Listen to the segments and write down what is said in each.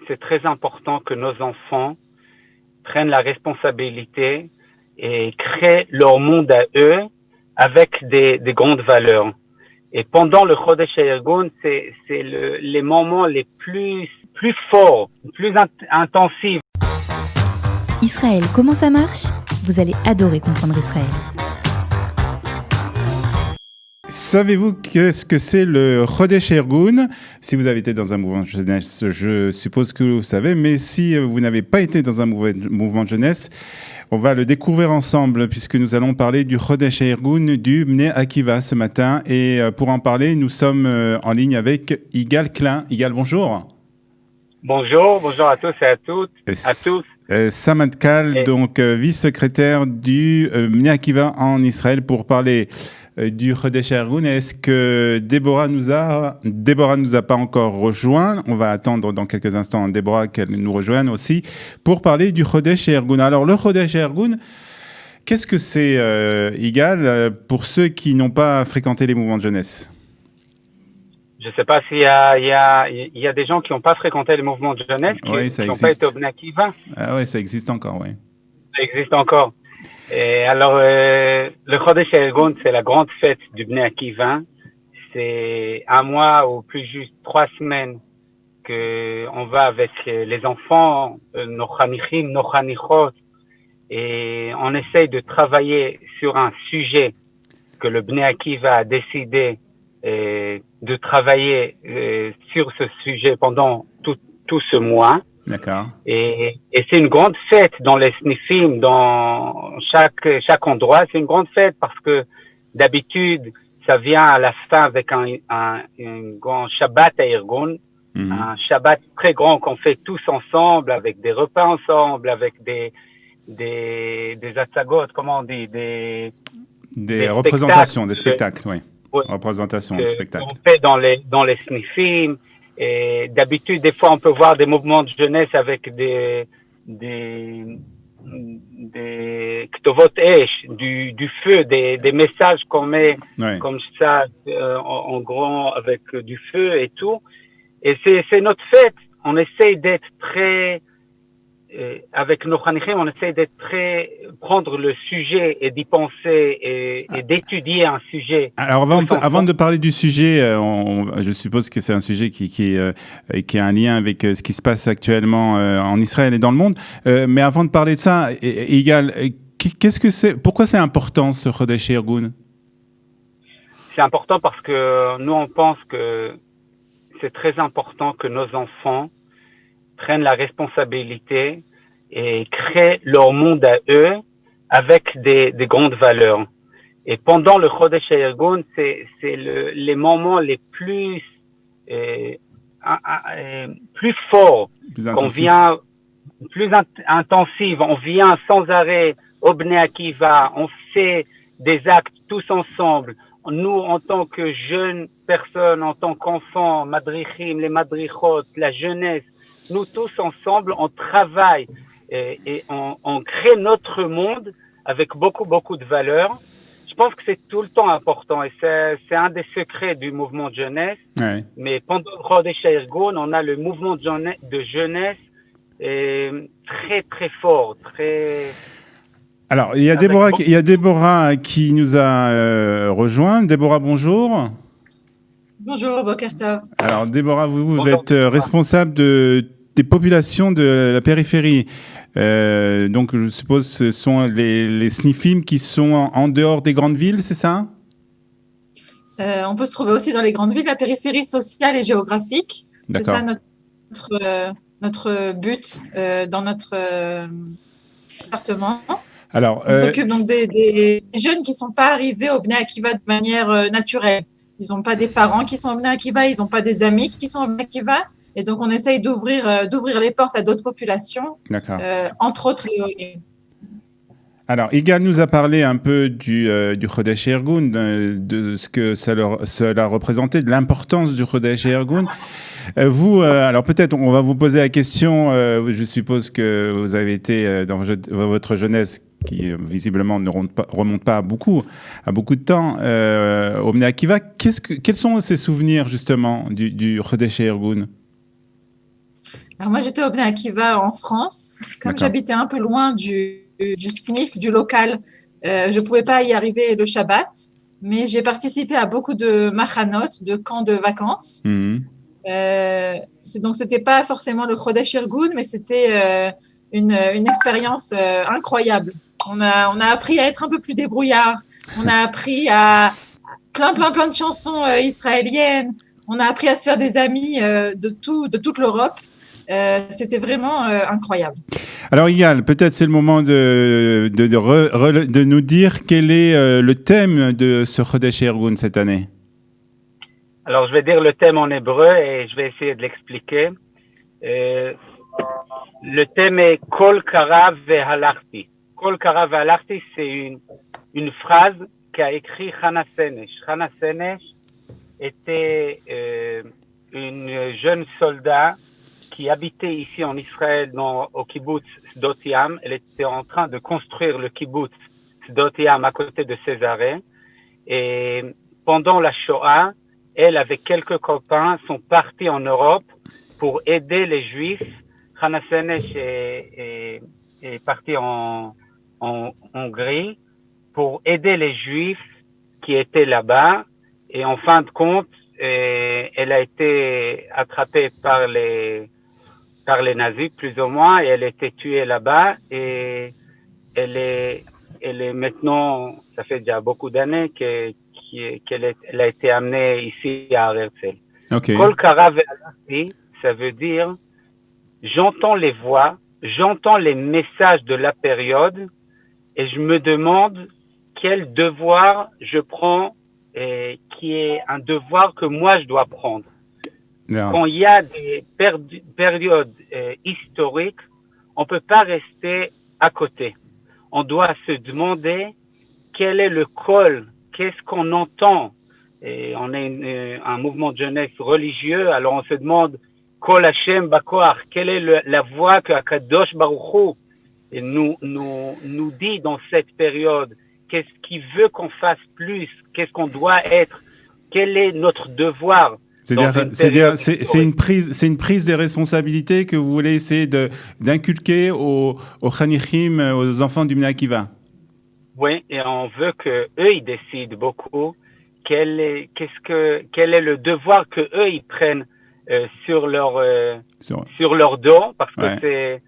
c'est très important que nos enfants prennent la responsabilité et créent leur monde à eux avec des grandes valeurs. Et pendant le Chodesh HaErgun, c'est les moments les plus forts, plus intensifs. Israël, comment ça marche? Vous allez adorer comprendre Israël. Savez-vous qu'est-ce que c'est le Chodesh HaErgun? Si vous avez été dans un mouvement de jeunesse, je suppose que vous savez, mais si vous n'avez pas été dans un mouvement de jeunesse, on va le découvrir ensemble puisque nous allons parler du Chodesh HaErgun du Bnei Akiva ce matin. Et pour en parler, nous sommes en ligne avec Yigal Klein. Yigal, bonjour. Bonjour à tous et à toutes. Samatkal, donc vice-secrétaire du Bnei Akiva en Israël pour parler du Chodesh HaErgun. Est-ce que Déborah nous a pas encore rejoint? On va attendre dans quelques instants Déborah qu'elle nous rejoigne aussi pour parler du Chodesh HaErgun. Alors le Chodesh HaErgun, qu'est-ce que c'est, Yigal, pour ceux qui n'ont pas fréquenté les mouvements de jeunesse? Je ne sais pas s'il y a des gens qui n'ont pas fréquenté les mouvements de jeunesse, qui n'ont pas été au Bnei Akiva. Ah oui, ça existe encore, oui. Ça existe encore. Et alors, le Chodesh HaErgun, c'est la grande fête du Bnei Akiva. C'est un mois ou plus juste 3 semaines qu'on va avec les enfants, nos chanichim, nos chanichot, et on essaye de travailler sur un sujet que le Bnei Akiva a décidé de travailler sur ce sujet pendant tout ce mois. D'accord. Et c'est une grande fête dans les snifim, dans chaque endroit. C'est une grande fête parce que d'habitude, ça vient à la fin avec un grand Shabbat HaErgun, un Shabbat très grand qu'on fait tous ensemble, avec des repas ensemble, avec des atzagot, comment on dit, des représentations, des spectacles, oui. Représentations, des spectacles. On fait dans les snifim. Et d'habitude, des fois, on peut voir des mouvements de jeunesse avec des ktovot esh, du feu, des messages qu'on met comme ça, en grand, avec du feu et tout. Et c'est notre fête. On essaye d'être très, avec nos chanichim, on essaie prendre le sujet et d'y penser et d'étudier un sujet. Alors avant de parler du sujet, je suppose que c'est un sujet qui a un lien avec ce qui se passe actuellement en Israël et dans le monde. Mais avant de parler de ça, Yigal, qu'est-ce que c'est? Pourquoi c'est important ce Chodesh HaErgun? C'est important parce que nous on pense que c'est très important que nos enfants prennent la responsabilité et créent leur monde à eux avec des grandes valeurs. Et pendant le Chodesh HaErgun, c'est les moments les plus forts, plus intensifs. On vient sans arrêt au Bnei Akiva, on fait des actes tous ensemble. Nous, en tant que jeunes personnes, en tant qu'enfants, madrichim, les madrichot, la jeunesse, nous tous ensemble, on travaille et on crée notre monde avec beaucoup de valeurs. Je pense que c'est tout le temps important et c'est un des secrets du mouvement de jeunesse. Ouais. Mais pendant le Chodesh HaErgun, on a le mouvement de jeunesse très fort, très... Alors, il y a Déborah qui nous a rejoint. Déborah, bonjour. Bonjour, Boker Tov. Alors, Déborah, vous êtes responsable des populations de la périphérie. Donc, je suppose que ce sont les snifim qui sont en dehors des grandes villes, c'est ça? On peut se trouver aussi dans les grandes villes, la périphérie sociale et géographique. C'est ça notre but dans notre département. Alors, on s'occupe donc des jeunes qui ne sont pas arrivés au Bnei Akiva de manière naturelle. Ils n'ont pas des parents qui sont au Bnei Akiva, ils n'ont pas des amis qui sont au Bnei Akiva. Et donc, on essaye d'ouvrir les portes à d'autres populations, entre autres les Olim. Alors, Yigal nous a parlé un peu du Chodesh HaErgun, de ce que cela représentait, de l'importance du Chodesh HaErgun. Vous, alors peut-être on va vous poser la question, je suppose que vous avez été dans votre jeunesse, qui visiblement ne remonte pas à beaucoup de temps, au Bnei Akiva. Quels sont ces souvenirs justement du Chodesh HaErgun? Alors moi, j'étais au Bnei Akiva en France. Comme j'habitais un peu loin du SNIF, du local, je ne pouvais pas y arriver le Shabbat, mais j'ai participé à beaucoup de machanot, de camps de vacances. Donc, ce n'était pas forcément le Chodesh Irgun, mais c'était une expérience incroyable. On a appris à être un peu plus débrouillard. On a appris à plein de chansons israéliennes. On a appris à se faire des amis de toute l'Europe. C'était vraiment incroyable. Alors, Igal, peut-être c'est le moment de nous dire quel est le thème de ce Chodesh Irgun cette année. Alors, je vais dire le thème en hébreu et je vais essayer de l'expliquer. Le thème est Kol Kara ve'halachti. Kol Kara ve'halachti, c'est une phrase qu'a écrit Chana Senesh. Chana Senesh était une jeune soldat qui habitait ici en Israël au kibbutz Sdot Yam. Elle était en train de construire le kibbutz Sdot Yam à côté de Césarée. Et pendant la Shoah, elle, avec quelques copains, sont partis en Europe pour aider les Juifs. Chana Senesh est parti en Hongrie pour aider les Juifs qui étaient là-bas. Et en fin de compte, elle a été attrapée par les nazis, plus ou moins, et elle a été tuée là-bas. Et elle est maintenant, ça fait déjà beaucoup d'années qu'elle a été amenée ici à Herzl. Kol Kara ve'halachti, ça veut dire j'entends les voix, j'entends les messages de la période et je me demande quel devoir je prends qui est un devoir que moi je dois prendre. Yeah. Quand il y a des périodes historiques, on ne peut pas rester à côté. On doit se demander quel est le col, qu'est-ce qu'on entend. Et on est un mouvement de jeunesse religieux, alors on se demande Kol Hashem Bakoach, quelle est la voix que Akadosh Baruch Hu nous dit dans cette période. Qu'est-ce qu'il veut qu'on fasse plus? Qu'est-ce qu'on doit être? Quel est notre devoir? C'est une prise des responsabilités que vous voulez essayer d'inculquer aux Chanichim, aux enfants du Bnei Akiva. Oui, et on veut que eux ils décident beaucoup quel est le devoir que eux ils prennent sur leur dos, parce que c'est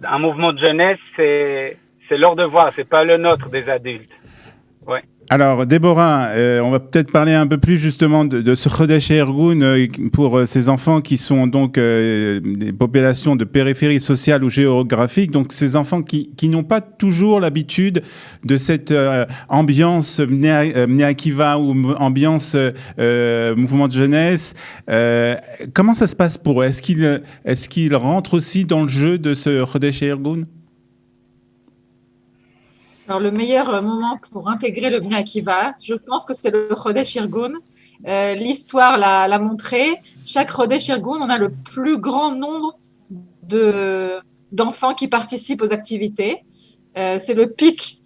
un mouvement de jeunesse, c'est leur devoir, c'est pas le nôtre des adultes. Ouais. Alors, Déborah, on va peut-être parler un peu plus justement de ce Chodesh Irgun pour ces enfants qui sont donc des populations de périphérie sociale ou géographique, donc ces enfants qui n'ont pas toujours l'habitude de cette ambiance Bnei Akiva ou ambiance mouvement de jeunesse. Comment ça se passe pour eux? Est-ce qu'ils rentrent aussi dans le jeu de ce Chodesh Irgun? Alors, le meilleur moment pour intégrer le Bnei Akiva, je pense que c'est le Chodesh Irgun. L'histoire l'a montré. Chaque Chodesh Irgun, on a le plus grand nombre d'enfants qui participent aux activités. C'est le pic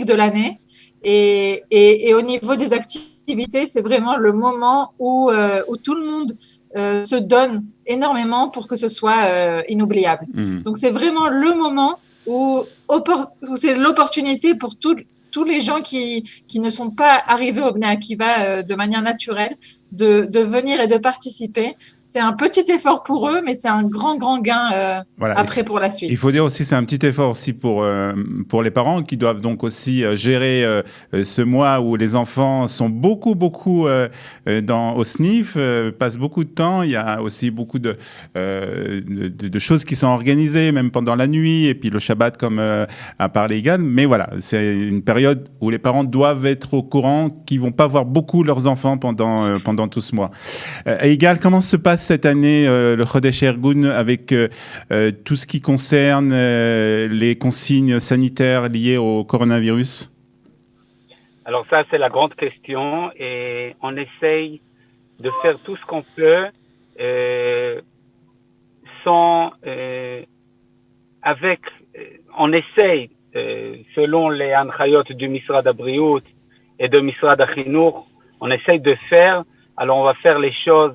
de l'année. Et au niveau des activités, c'est vraiment le moment où tout le monde se donne énormément pour que ce soit inoubliable. Donc, c'est vraiment le moment où c'est l'opportunité pour tous les gens qui ne sont pas arrivés au Bnei Akiva de manière naturelle de venir et de participer. C'est un petit effort pour eux, mais c'est un grand gain après pour la suite. Il faut dire aussi c'est un petit effort aussi pour les parents qui doivent donc aussi gérer ce mois où les enfants sont beaucoup au SNIF, passent beaucoup de temps. Il y a aussi beaucoup de choses qui sont organisées même pendant la nuit et puis le Shabbat comme a parlé Igal. Mais voilà, c'est une période où les parents doivent être au courant qu'ils vont pas voir beaucoup leurs enfants pendant tout ce mois. Igal, comment se passe cette année le Chodesh Irgun avec tout ce qui concerne les consignes sanitaires liées au coronavirus? Alors ça, c'est la grande question et on essaye de faire tout ce qu'on peut on essaye selon les Anchayot du Misrad HaBriyut et de Misrad HaChinur, on essaye de faire. Alors, on va faire les choses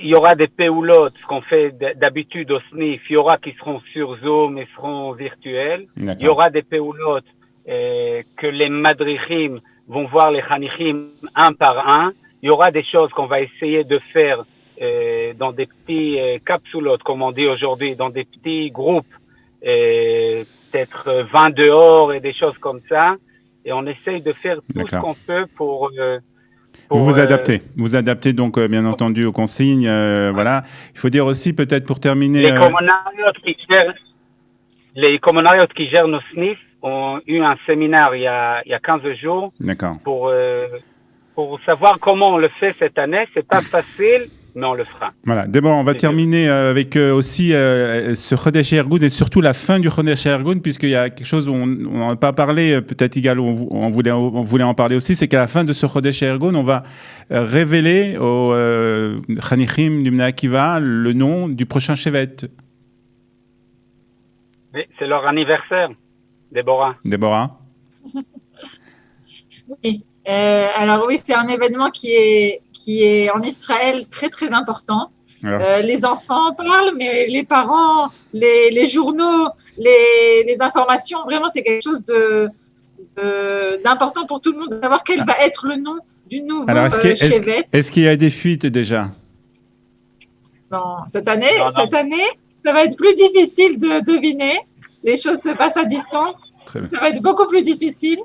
il y aura des péoulottes, ce qu'on fait d'habitude au SNIF, il y aura qui seront sur Zoom et seront virtuels. D'accord. Il y aura des péoulottes que les madrichim vont voir les chanichim un par un. Il y aura des choses qu'on va essayer de faire dans des petits capsulotes, comme on dit aujourd'hui, dans des petits groupes, peut-être 20 dehors et des choses comme ça. Et on essaye de faire tout ce qu'on peut pour vous vous adaptez donc bien entendu aux consignes. Voilà. Il faut dire aussi peut-être pour terminer. Les communariotes qui gèrent nos SNIF ont eu un séminaire il y a 15 jours. D'accord. Pour savoir comment on le fait cette année. C'est pas facile, mais on le fera. Voilà. D'abord, on va terminer avec aussi ce Chodesh Ergun et surtout la fin du Chodesh Ergun, puisqu'il y a quelque chose où on n'a pas parlé, peut-être égal, on voulait en parler aussi, c'est qu'à la fin de ce Chodesh Ergun, on va révéler aux Chanichim du Bnei Akiva le nom du prochain Shevet. Oui, c'est leur anniversaire, Déborah. Oui. Alors oui, c'est un événement qui est en Israël très très important. Les enfants parlent, mais les parents, les journaux, les informations, vraiment c'est quelque chose d'important pour tout le monde de savoir quel va être le nom du nouveau Shevet. Est-ce qu'il y a des fuites déjà? Non, cette année, ça va être plus difficile de deviner. Les choses se passent à distance. Ça va être beaucoup plus difficile.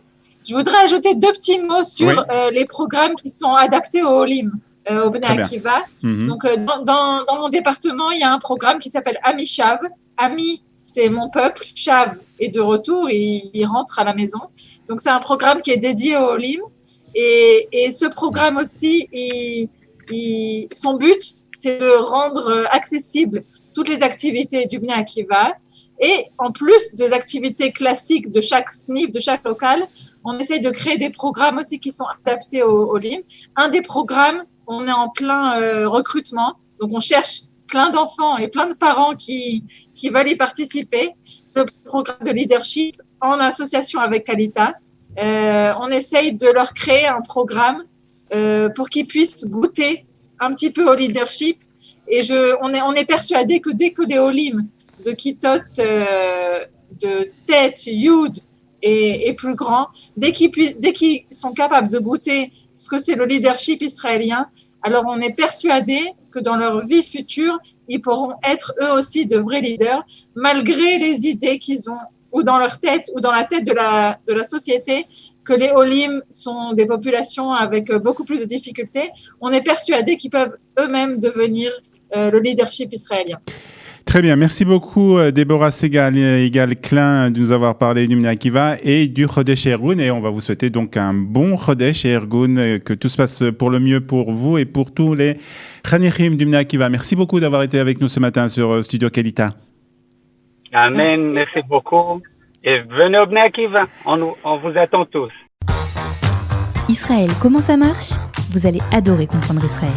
Je voudrais ajouter 2 petits mots sur les programmes qui sont adaptés au Olim, au Bnei Akiva. Donc, dans mon département, il y a un programme qui s'appelle Ami Shav. Ami, c'est mon peuple. Shav est de retour, il rentre à la maison. Donc, c'est un programme qui est dédié au Olim. Et ce programme aussi, son but, c'est de rendre accessibles toutes les activités du Bnei Akiva. Et en plus des activités classiques de chaque SNIF, de chaque local, on essaye de créer des programmes aussi qui sont adaptés au LIM. Un des programmes, on est en plein recrutement. Donc, on cherche plein d'enfants et plein de parents qui veulent y participer. Le programme de leadership en association avec Kalita. On essaye de leur créer un programme pour qu'ils puissent goûter un petit peu au leadership. Et on est persuadé que dès que les Olim de Kitot, de Tête, Yud est plus grand, dès qu'ils sont capables de goûter ce que c'est le leadership israélien, alors on est persuadé que dans leur vie future, ils pourront être eux aussi de vrais leaders, malgré les idées qu'ils ont, ou dans leur tête, ou dans la tête de la société, que les Olim sont des populations avec beaucoup plus de difficultés. On est persuadé qu'ils peuvent eux-mêmes devenir le leadership israélien. Très bien, merci beaucoup Déborah Segal-Klein de nous avoir parlé du Bnei Akiva et du Chodesh Ergun, et on va vous souhaiter donc un bon Chodesh Ergun, que tout se passe pour le mieux pour vous et pour tous les Chanichim du Bnei Akiva. Merci beaucoup d'avoir été avec nous ce matin sur Studio Kalita. Amen, merci beaucoup et venez au Bnei Akiva, on vous attend tous. Israël, comment ça marche? Vous allez adorer comprendre Israël.